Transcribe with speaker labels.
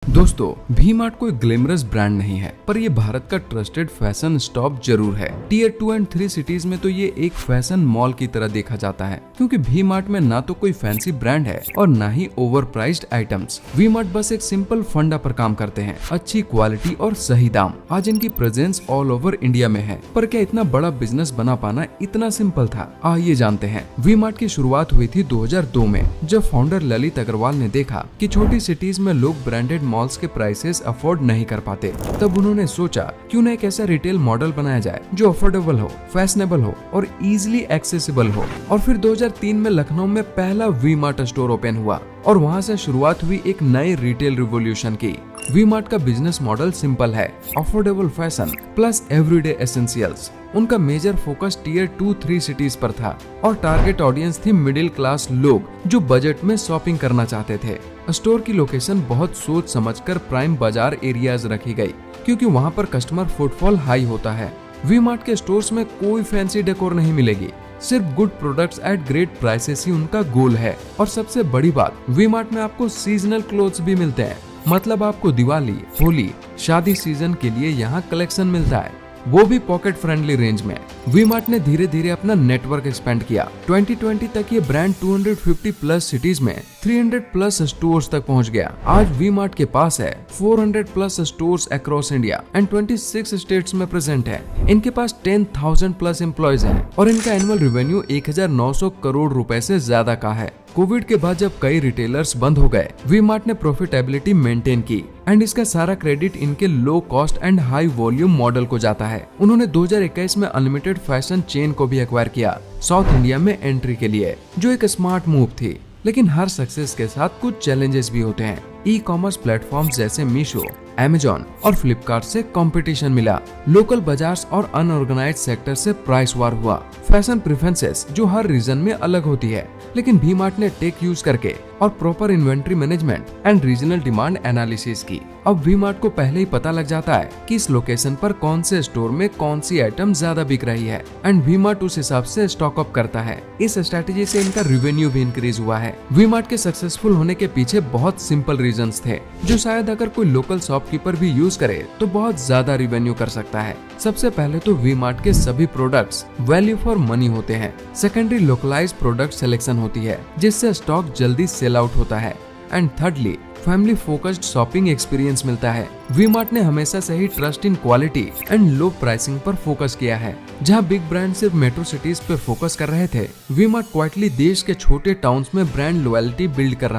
Speaker 1: दोस्तों, we mart कोई glamorous brand नहीं है, पर ये भारत का ट्रस्टेड फैशन स्टॉप जरूर है। टियर 2 एंड 3 सिटीज में तो ये एक फैशन मॉल की तरह देखा जाता है, क्योंकि वी मार्ट में ना तो कोई फैंसी ब्रांड है और ना ही overpriced items. V Mart बस एक सिंपल फंडा पर काम करते हैं, अच्छी क्वालिटी और सही दाम। आज इनकी प्रेजेंस ऑल ओवर इंडिया में है, पर क्या इतना बड़ा बिजनेस बना पाना इतना सिंपल था? आइए जानते हैं। वी मार्ट की शुरुआत हुई थी 2002 में, जब फाउंडर ललित अग्रवाल ने देखा कि छोटी सिटीज में लोग ब्रांडेड मॉल्स के प्राइसेस अफोर्ड नहीं कर पाते। तब उन्होंने सोचा क्यों न एक ऐसा रिटेल मॉडल बनाया जाए जो अफोर्डेबल हो, फैशनेबल हो और इजीली एक्सेसिबल हो। और फिर 2003 में लखनऊ में पहला वी मार्ट स्टोर ओपन हुआ और वहां से शुरुआत हुई एक नए रिटेल रिवॉल्यूशन की। वी मार्ट का बिजनेस मॉडल सिंपल है, affordable fashion plus everyday essentials. उनका मेजर फोकस टियर 2-3 सिटीज पर था और टारगेट ऑडियंस थी मिडिल क्लास लोग जो बजट में शॉपिंग करना चाहते थे। स्टोर की लोकेशन बहुत सोच समझकर प्राइम बाजार एरियाज रखी गई, क्योंकि वहां पर कस्टमर फुटफॉल हाई होता है। वी मार्ट के स्टोर्स में कोई फैंसी डेकोर नहीं मिलेगी, सिर्फ good products at great prices ही उनका गोल है। और सबसे बड़ी बात, वी मार्ट में आपको सीजनल क्लोथ्स भी मिलते हैं, मतलब आपको दिवाली, होली, शादी सीजन के लिए यहाँ कलेक्शन मिलता है, वो भी पॉकेट फ्रेंडली रेंज में। वी मार्ट ने धीरे धीरे अपना नेटवर्क एक्सपेंड किया। 2020 तक ये ब्रांड 250 प्लस सिटीज में 300 प्लस स्टोर्स तक पहुंच गया। आज वी मार्ट के पास है 400 plus stores across India and 26 states में प्रेजेंट है। इनके पास 10,000 प्लस एम्प्लॉयज हैं और इनका एनुअल रेवेन्यू 1900 करोड़ रुपए से ज्यादा का है। कोविड के बाद जब कई रिटेलर्स बंद हो गए, वी मार्ट ने प्रॉफिटेबिलिटी मेंटेन की एंड इसका सारा क्रेडिट इनके low cost and high volume model को जाता है। उन्होंने 2021 में अनलिमिटेड फैशन चेन को भी एक्वायर किया साउथ इंडिया में एंट्री के लिए, जो एक स्मार्ट मूव थी। लेकिन हर सक्सेस के साथ कुछ चैलेंजेस भी होते हैं। ई कॉमर्स प्लेटफॉर्म जैसे मीशो, अमेजॉन और फ्लिपकार्ट से कंपटीशन मिला, लोकल बाजार्स और अनऑर्गेनाइज्ड सेक्टर से प्राइस वार हुआ, फैशन प्रेफरेंसेस जो हर रीजन में अलग होती है। लेकिन वी मार्ट ने टेक यूज करके और proper inventory management and regional demand analysis की। अब वी मार्ट को पहले ही पता लग जाता है कि इस लोकेशन पर कौन से स्टोर में कौन सी आइटम ज्यादा बिक रही है एंड वी मार्ट उस हिसाब से स्टॉक अप करता है। इस स्ट्रेटेजी से इनका रेवेन्यू भी इंक्रीज हुआ है। वी मार्ट के सक्सेसफुल होने के पीछे बहुत सिंपल रीजंस थे, जो शायद अगर कोई लोकल शॉपकीपर भी यूज करे तो बहुत ज्यादा रेवेन्यू कर सकता है। सबसे पहले तो वी मार्ट के सभी प्रोडक्ट्स वैल्यू फॉर मनी होते हैं। सेकेंडरी लोकलाइज्ड प्रोडक्ट सिलेक्शन होती है, जिससे स्टॉक जल्दी सेल आउट होता है। And thirdly, family focused shopping experience मिलता है। वी मार्ट ने हमेशा से ही trust in quality and low pricing पर फोकस किया है। जहां बिग ब्रांड सिर्फ मेट्रो सिटीज पर फोकस कर रहे थे, वी मार्ट क्वाइटली देश के छोटे टाउन्स में ब्रांड लॉयल्टी बिल्ड कर रहा है।